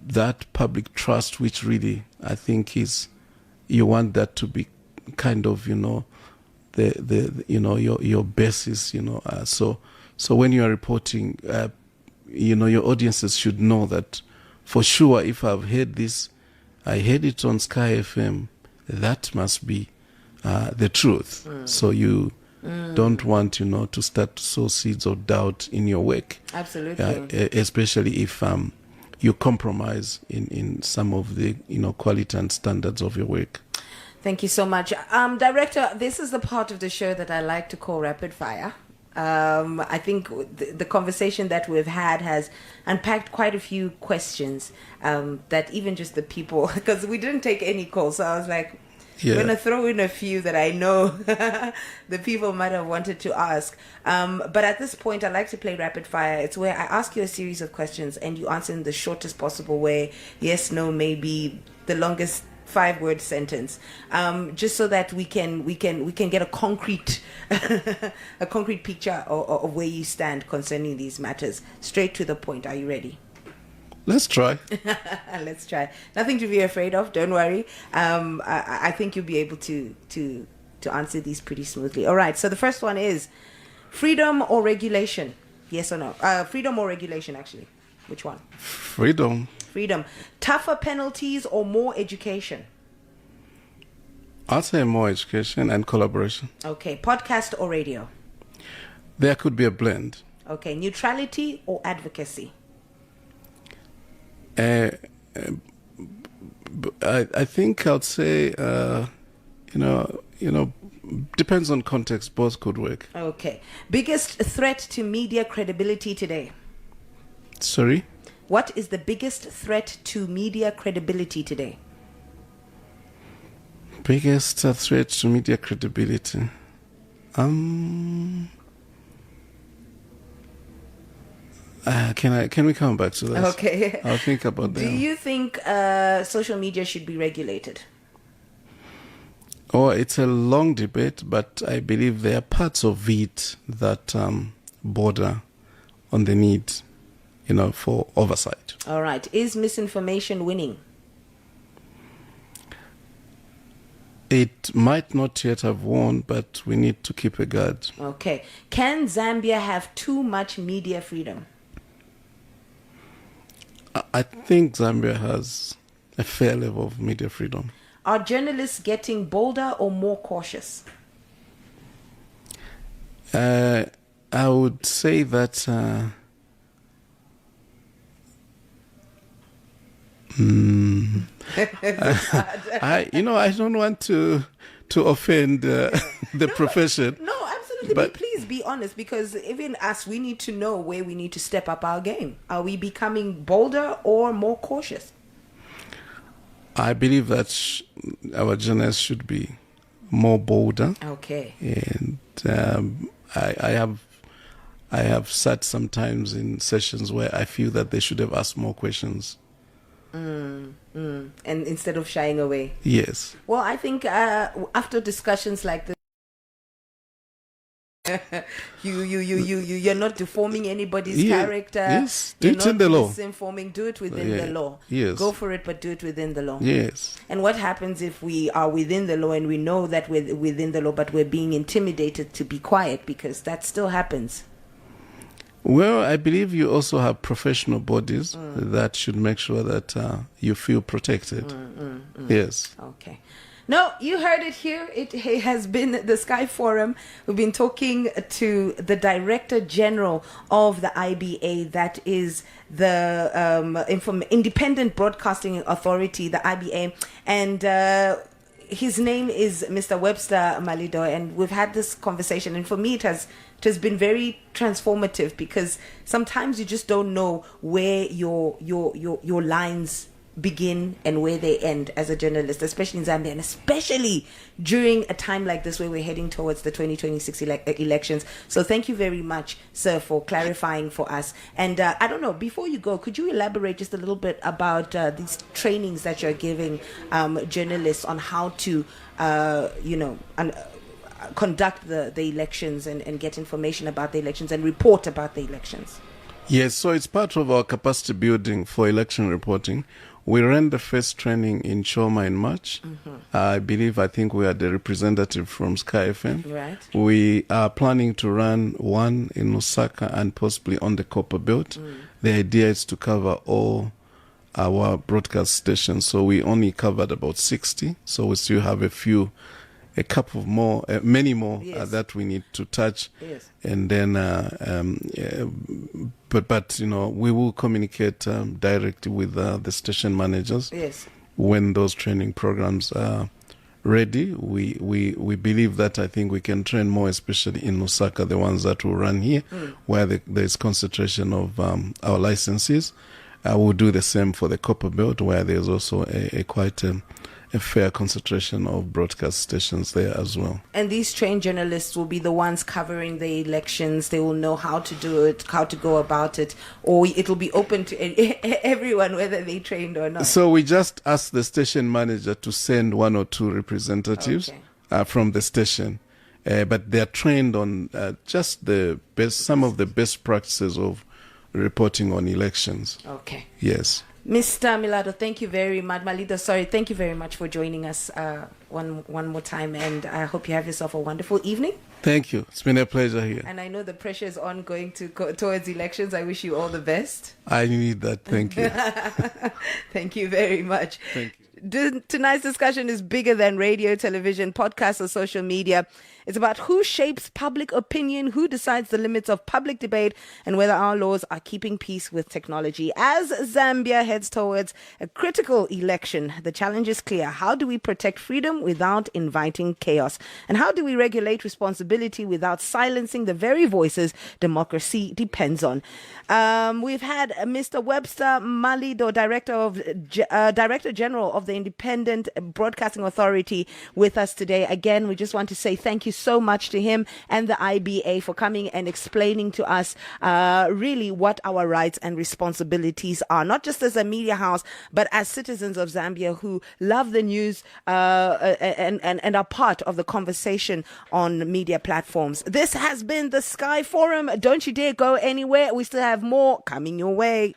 that public trust, which really I think is, you want that to be kind of, your basis, so when you are reporting, your audiences should know that for sure, if I've heard this, I heard it on Sky FM, that must be the truth. So you don't want, to start to sow seeds of doubt in your work. Absolutely. Especially if you compromise in some of the, quality and standards of your work. Thank you so much. Director, this is the part of the show that I like to call rapid fire. I think the conversation that we've had has unpacked quite a few questions that even just the people, because we didn't take any calls, so I was like, I'm going to throw in a few that I know the people might have wanted to ask. But at this point, I like to play rapid fire. It's where I ask you a series of questions and you answer in the shortest possible way. Yes, no, maybe the longest 5-word sentence, just so that we can get a concrete a concrete picture of where you stand concerning these matters. Straight to the point. Are you ready? Let's try. Let's try. Nothing to be afraid of. Don't worry. I think you'll be able to answer these pretty smoothly. All right. So the first one is freedom or regulation. Yes or no? Freedom or regulation, actually. Which one? Freedom. Freedom. Tougher penalties or more education? I'll say more education and collaboration. Okay. Podcast or radio? There could be a blend. Okay. Neutrality or advocacy? I think I'd say, depends on context. Both could work. Okay. Biggest threat to media credibility today? Sorry? What is the biggest threat to media credibility today? Biggest threat to media credibility? Can we come back to that? Okay. I'll think about that. Do you think social media should be regulated? Oh, it's a long debate, but I believe there are parts of it that border on the need, for oversight. All right. Is misinformation winning? It might not yet have won, but we need to keep a guard. Okay. Can Zambia have too much media freedom? I think Zambia has a fair level of media freedom. Are journalists getting bolder or more cautious? I would say that I don't want to offend the profession. No, absolutely. But please be honest, because even us, we need to know where we need to step up our game. Are we becoming bolder or more cautious? I believe that our journalists should be more bolder. Okay. And I have sat sometimes in sessions where I feel that they should have asked more questions. And instead of shying away. Yes. Well, I think after discussions like this, You're not deforming anybody's Yeah, character. yes, do You're it in not the law. misinforming. Do it within Yeah, the law. yes. Go for it, but do it within the law. Yes. And what happens if we are within the law and we know that we're within the law, but we're being intimidated to be quiet, because that still happens? Well, I believe you also have professional bodies that should make sure that you feel protected. Yes. Okay. No, you heard it here. It has been the Sky Forum. We've been talking to the Director General of the IBA, that is the Independent Broadcasting Authority, the IBA, and his name is Mr. Webster Malido, and we've had this conversation, and for me it has been very transformative, because sometimes you just don't know where your lines begin and where they end as a journalist, especially in Zambia, and especially during a time like this where we're heading towards the 2026 elections. So thank you very much, sir, for clarifying for us. And I don't know, before you go, could you elaborate just a little bit about these trainings that you're giving journalists on how to conduct the elections and get information about the elections and report about the elections? Yes, so it's part of our capacity building for election reporting. We ran the first training in Choma in March. I think we had a representative from Sky FM. Right. We are planning to run one in Lusaka and possibly on the Copper Belt. The idea is to cover all our broadcast stations. So we only covered about 60. So we still have a couple of more, many more Yes. that we need to touch. Yes. And then, but we will communicate directly with the station managers. Yes. When those training programs are ready. We believe that I think we can train more, especially in Lusaka, the ones that will run here, where there's concentration of our licenses. We'll do the same for the Copper Belt, where there's also quite a fair concentration of broadcast stations there as well. And these trained journalists will be the ones covering the elections. They will know how to do it, how to go about it, or it'll be open to everyone, whether they trained or not. So we just asked the station manager to send one or two representatives from the station. But they're trained on just some of the best practices of reporting on elections. Okay. Yes. Mr. Milado, thank you very much. Malido, sorry, thank you very much for joining us one more time, and I hope you have yourself a wonderful evening. Thank you. It's been a pleasure here. And I know the pressure is on going towards elections. I wish you all the best. I need that. Thank you. Thank you very much. Thank you. Tonight's discussion is bigger than radio, television, podcasts, or social media. It's about who shapes public opinion, who decides the limits of public debate, and whether our laws are keeping peace with technology. As Zambia heads towards a critical election, the challenge is clear. How do we protect freedom without inviting chaos? And how do we regulate responsibility without silencing the very voices democracy depends on? We've had Mr. Webster Malido, Director General of the Independent Broadcasting Authority, with us today. Again, we just want to say thank you so much to him and the IBA for coming and explaining to us really what our rights and responsibilities are, not just as a media house, but as citizens of Zambia who love the news and are part of the conversation on media platforms. This has been the Sky Forum. Don't you dare go anywhere. We still have more coming your way.